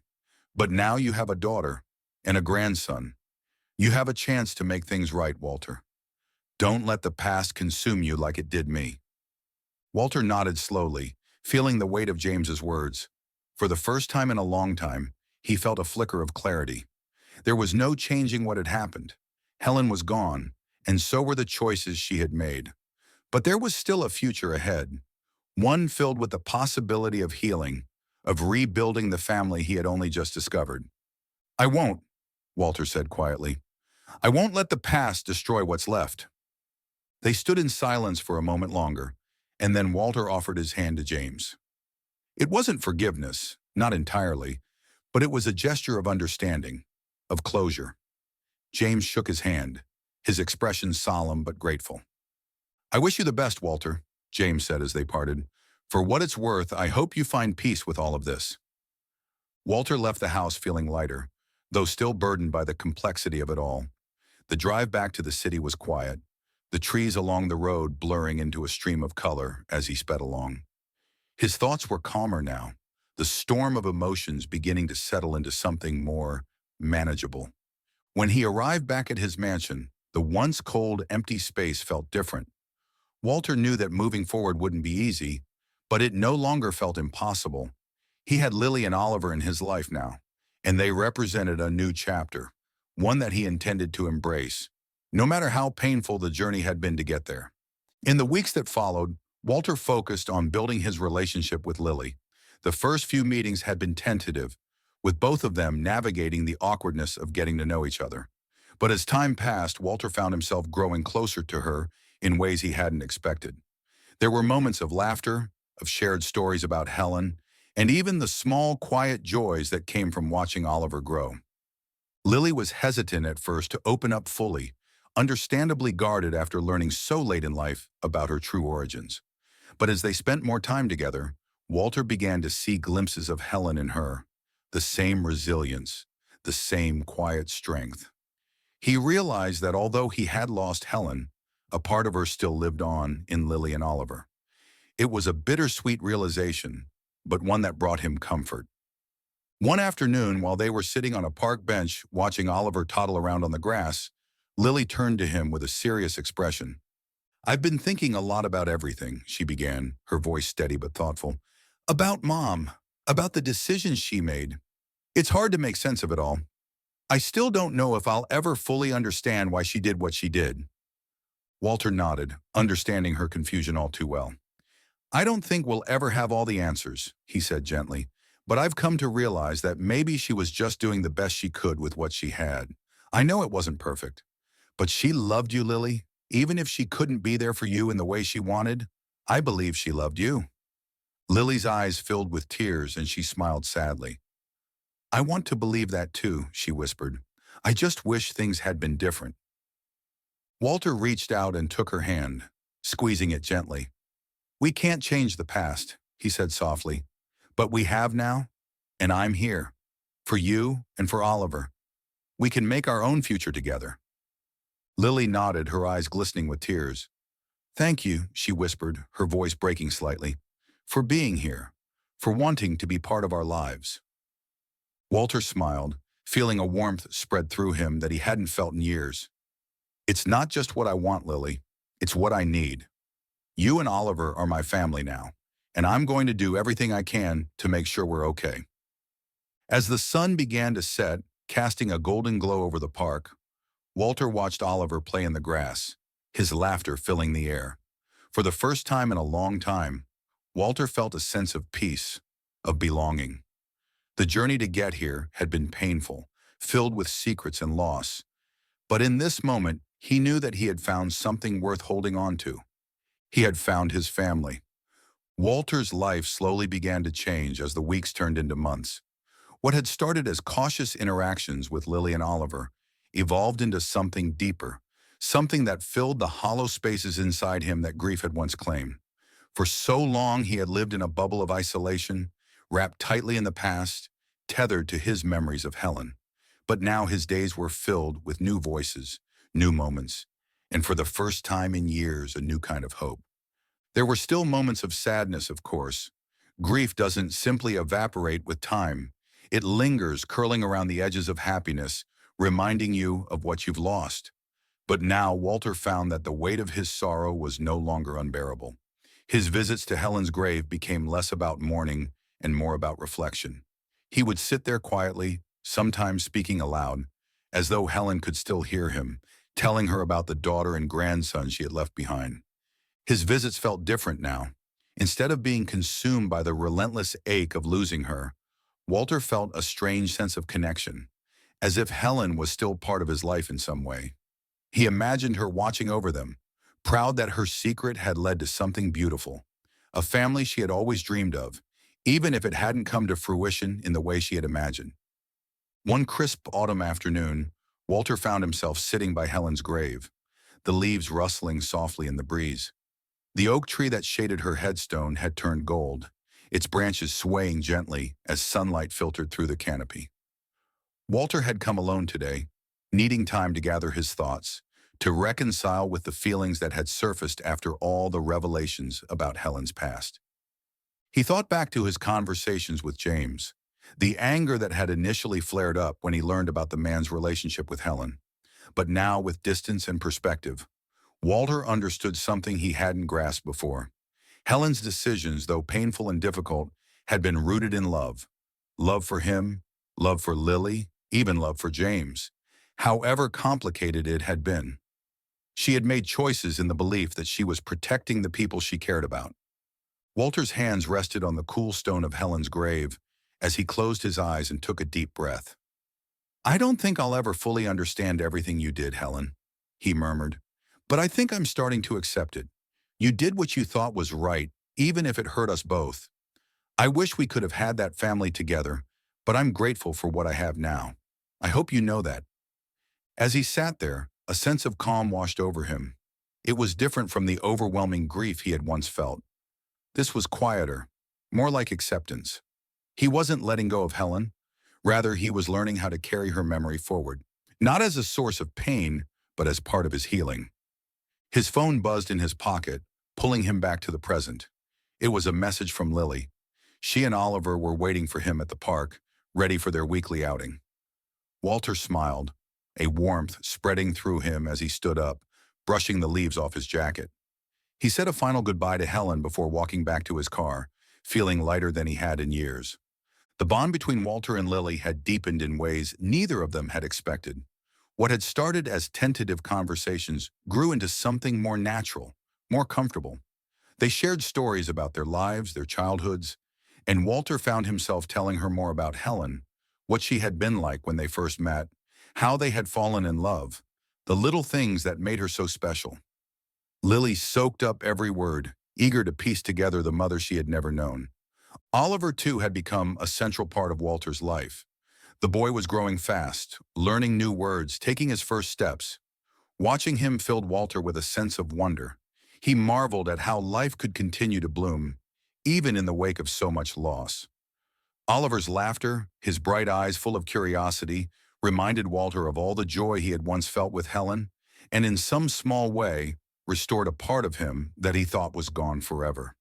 But now you have a daughter and a grandson. You have a chance to make things right, Walter. Don't let the past consume you like it did me. Walter nodded slowly, feeling the weight of James's words. For the first time in a long time, he felt a flicker of clarity. There was no changing what had happened. Helen was gone, and so were the choices she had made. But there was still a future ahead, one filled with the possibility of healing, of rebuilding the family he had only just discovered. I won't, Walter said quietly. I won't let the past destroy what's left. They stood in silence for a moment longer, and then Walter offered his hand to James. It wasn't forgiveness, not entirely, but it was a gesture of understanding, of closure. James shook his hand, his expression solemn but grateful. I wish you the best, Walter, James said as they parted. For what it's worth, I hope you find peace with all of this. Walter left the house feeling lighter, though still burdened by the complexity of it all. The drive back to the city was quiet, the trees along the road blurring into a stream of color as he sped along. His thoughts were calmer now, the storm of emotions beginning to settle into something more manageable. When he arrived back at his mansion, the once cold, empty space felt different. Walter knew that moving forward wouldn't be easy, but it no longer felt impossible. He had Lily and Oliver in his life now, and they represented a new chapter, one that he intended to embrace, no matter how painful the journey had been to get there. In the weeks that followed, Walter focused on building his relationship with Lily. The first few meetings had been tentative, with both of them navigating the awkwardness of getting to know each other. But as time passed, Walter found himself growing closer to her in ways he hadn't expected. There were moments of laughter, of shared stories about Helen, and even the small, quiet joys that came from watching Oliver grow. Lily was hesitant at first to open up fully, understandably guarded after learning so late in life about her true origins. But as they spent more time together, Walter began to see glimpses of Helen in her, the same resilience, the same quiet strength. He realized that although he had lost Helen, a part of her still lived on in Lily and Oliver. It was a bittersweet realization, but one that brought him comfort. One afternoon, while they were sitting on a park bench watching Oliver toddle around on the grass, Lily turned to him with a serious expression. I've been thinking a lot about everything, she began, her voice steady but thoughtful. About Mom, about the decisions she made. It's hard to make sense of it all. I still don't know if I'll ever fully understand why she did what she did. Walter nodded, understanding her confusion all too well. I don't think we'll ever have all the answers, he said gently, but I've come to realize that maybe she was just doing the best she could with what she had. I know it wasn't perfect, but she loved you, Lily. Even if she couldn't be there for you in the way she wanted, I believe she loved you. Lily's eyes filled with tears and she smiled sadly. I want to believe that too, she whispered. I just wish things had been different. Walter reached out and took her hand, squeezing it gently. We can't change the past, he said softly, but we have now, and I'm here, for you and for Oliver. We can make our own future together. Lily nodded, her eyes glistening with tears. Thank you, she whispered, her voice breaking slightly, for being here, for wanting to be part of our lives. Walter smiled, feeling a warmth spread through him that he hadn't felt in years. "It's not just what I want, Lily. It's what I need. You and Oliver are my family now, and I'm going to do everything I can to make sure we're okay." As the sun began to set, casting a golden glow over the park, Walter watched Oliver play in the grass, his laughter filling the air. For the first time in a long time, Walter felt a sense of peace, of belonging. The journey to get here had been painful, filled with secrets and loss. But in this moment, he knew that he had found something worth holding on to. He had found his family. Walter's life slowly began to change as the weeks turned into months. What had started as cautious interactions with Lily and Oliver evolved into something deeper, something that filled the hollow spaces inside him that grief had once claimed. For so long he had lived in a bubble of isolation, wrapped tightly in the past, tethered to his memories of Helen. But now his days were filled with new voices, new moments, and for the first time in years, a new kind of hope. There were still moments of sadness, of course. Grief doesn't simply evaporate with time. It lingers, curling around the edges of happiness, reminding you of what you've lost. But now Walter found that the weight of his sorrow was no longer unbearable. His visits to Helen's grave became less about mourning and more about reflection. He would sit there quietly, sometimes speaking aloud, as though Helen could still hear him, telling her about the daughter and grandson she had left behind. His visits felt different now. Instead of being consumed by the relentless ache of losing her, Walter felt a strange sense of connection, as if Helen was still part of his life in some way. He imagined her watching over them, proud that her secret had led to something beautiful, a family she had always dreamed of, even if it hadn't come to fruition in the way she had imagined. One crisp autumn afternoon, Walter found himself sitting by Helen's grave, the leaves rustling softly in the breeze. The oak tree that shaded her headstone had turned gold, its branches swaying gently as sunlight filtered through the canopy. Walter had come alone today, needing time to gather his thoughts, to reconcile with the feelings that had surfaced after all the revelations about Helen's past. He thought back to his conversations with James, the anger that had initially flared up when he learned about the man's relationship with Helen. But now, with distance and perspective, Walter understood something he hadn't grasped before. Helen's decisions, though painful and difficult, had been rooted in love. Love for him, love for Lily, even love for James. However complicated it had been, she had made choices in the belief that she was protecting the people she cared about. Walter's hands rested on the cool stone of Helen's grave as he closed his eyes and took a deep breath. "I don't think I'll ever fully understand everything you did, Helen," he murmured, "but I think I'm starting to accept it. You did what you thought was right, even if it hurt us both. I wish we could have had that family together, but I'm grateful for what I have now. I hope you know that." As he sat there, a sense of calm washed over him. It was different from the overwhelming grief he had once felt. This was quieter, more like acceptance. He wasn't letting go of Helen. Rather, he was learning how to carry her memory forward, not as a source of pain, but as part of his healing. His phone buzzed in his pocket, pulling him back to the present. It was a message from Lily. She and Oliver were waiting for him at the park, ready for their weekly outing. Walter smiled, a warmth spreading through him as he stood up, brushing the leaves off his jacket. He said a final goodbye to Helen before walking back to his car, feeling lighter than he had in years. The bond between Walter and Lily had deepened in ways neither of them had expected. What had started as tentative conversations grew into something more natural, more comfortable. They shared stories about their lives, their childhoods, and Walter found himself telling her more about Helen, what she had been like when they first met, how they had fallen in love, the little things that made her so special. Lily soaked up every word, eager to piece together the mother she had never known. Oliver, too, had become a central part of Walter's life. The boy was growing fast, learning new words, taking his first steps. Watching him filled Walter with a sense of wonder. He marveled at how life could continue to bloom, even in the wake of so much loss. Oliver's laughter, his bright eyes full of curiosity, reminded Walter of all the joy he had once felt with Helen, and in some small way, restored a part of him that he thought was gone forever.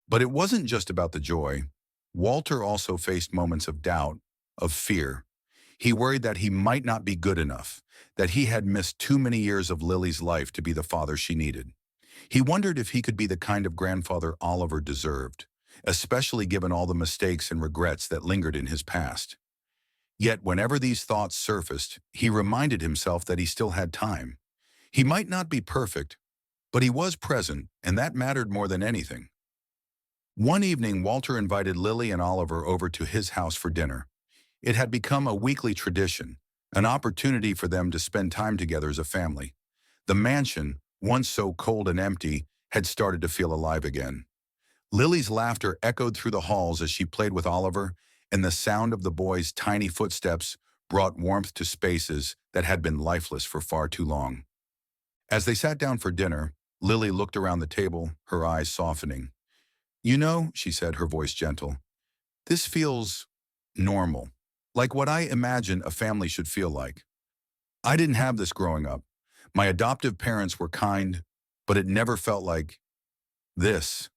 But it wasn't just about the joy. Walter also faced moments of doubt, of fear. He worried that he might not be good enough, that he had missed too many years of Lily's life to be the father she needed. He wondered if he could be the kind of grandfather Oliver deserved, especially given all the mistakes and regrets that lingered in his past. Yet whenever these thoughts surfaced, he reminded himself that he still had time. He might not be perfect, but he was present, and that mattered more than anything. One evening, Walter invited Lily and Oliver over to his house for dinner. It had become a weekly tradition, an opportunity for them to spend time together as a family. The mansion, once so cold and empty, had started to feel alive again. Lily's laughter echoed through the halls as she played with Oliver, and the sound of the boy's tiny footsteps brought warmth to spaces that had been lifeless for far too long. As they sat down for dinner, Lily looked around the table, her eyes softening. "You know," she said, her voice gentle, "this feels normal, like what I imagine a family should feel like. I didn't have this growing up. My adoptive parents were kind, but it never felt like this."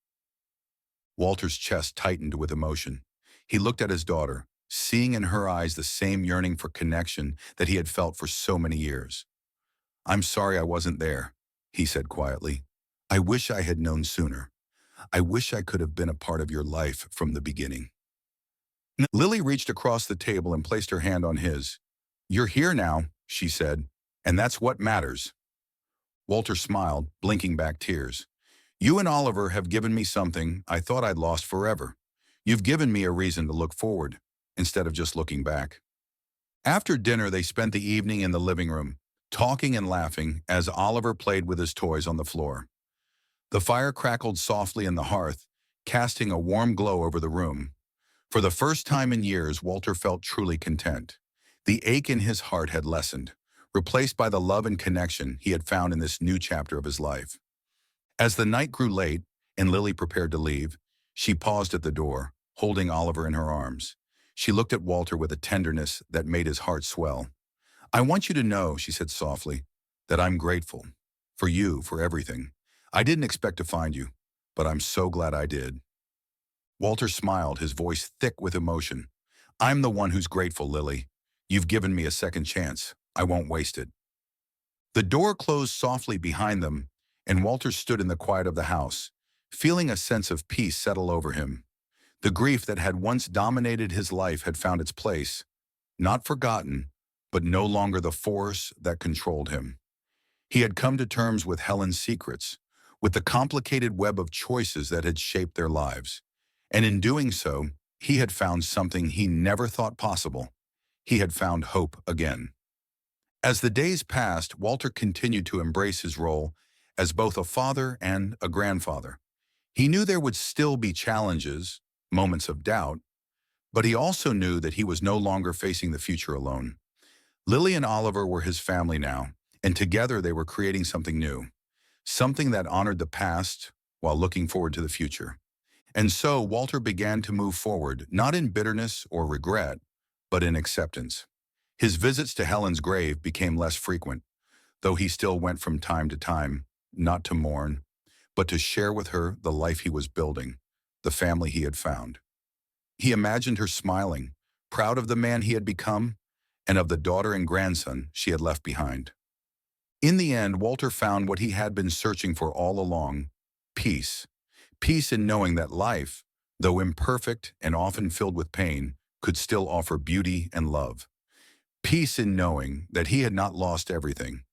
Walter's chest tightened with emotion. He looked at his daughter, seeing in her eyes the same yearning for connection that he had felt for so many years. "I'm sorry I wasn't there," he said quietly. "I wish I had known sooner. I wish I could have been a part of your life from the beginning." Lily reached across the table and placed her hand on his. "You're here now," she said, "and that's what matters." Walter smiled, blinking back tears. "You and Oliver have given me something I thought I'd lost forever. You've given me a reason to look forward, instead of just looking back." After dinner, they spent the evening in the living room, talking and laughing as Oliver played with his toys on the floor. The fire crackled softly in the hearth, casting a warm glow over the room. For the first time in years, Walter felt truly content. The ache in his heart had lessened, replaced by the love and connection he had found in this new chapter of his life. As the night grew late and Lily prepared to leave, she paused at the door, holding Oliver in her arms. She looked at Walter with a tenderness that made his heart swell. "I want you to know," she said softly, "that I'm grateful. For you, for everything. I didn't expect to find you, but I'm so glad I did." Walter smiled, his voice thick with emotion. "I'm the one who's grateful, Lily. You've given me a second chance. I won't waste it." The door closed softly behind them, and Walter stood in the quiet of the house, feeling a sense of peace settle over him. The grief that had once dominated his life had found its place, not forgotten, but no longer the force that controlled him. He had come to terms with Helen's secrets, with the complicated web of choices that had shaped their lives. And in doing so, he had found something he never thought possible. He had found hope again. As the days passed, Walter continued to embrace his role as both a father and a grandfather. He knew there would still be challenges, moments of doubt, but he also knew that he was no longer facing the future alone. Lily and Oliver were his family now, and together they were creating something new, something that honored the past while looking forward to the future. And so Walter began to move forward, not in bitterness or regret, but in acceptance. His visits to Helen's grave became less frequent, though he still went from time to time, not to mourn, but to share with her the life he was building, the family he had found. He imagined her smiling, proud of the man he had become, and of the daughter and grandson she had left behind. In the end, Walter found what he had been searching for all along: peace. Peace in knowing that life, though imperfect and often filled with pain, could still offer beauty and love. Peace in knowing that he had not lost everything,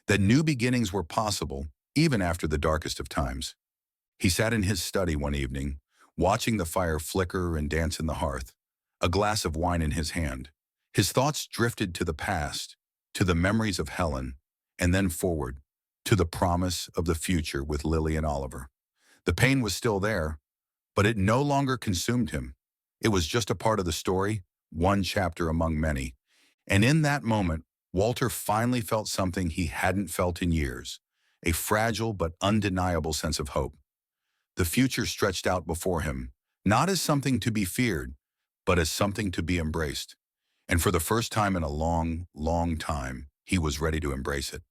that new beginnings were possible even after the darkest of times. He sat in his study one evening, watching the fire flicker and dance in the hearth, a glass of wine in his hand. His thoughts drifted to the past, to the memories of Helen, and then forward, to the promise of the future with Lily and Oliver. The pain was still there, but it no longer consumed him. It was just a part of the story, one chapter among many. And in that moment, Walter finally felt something he hadn't felt in years, a fragile but undeniable sense of hope. The future stretched out before him, not as something to be feared, but as something to be embraced. And for the first time in a long, long time, he was ready to embrace it.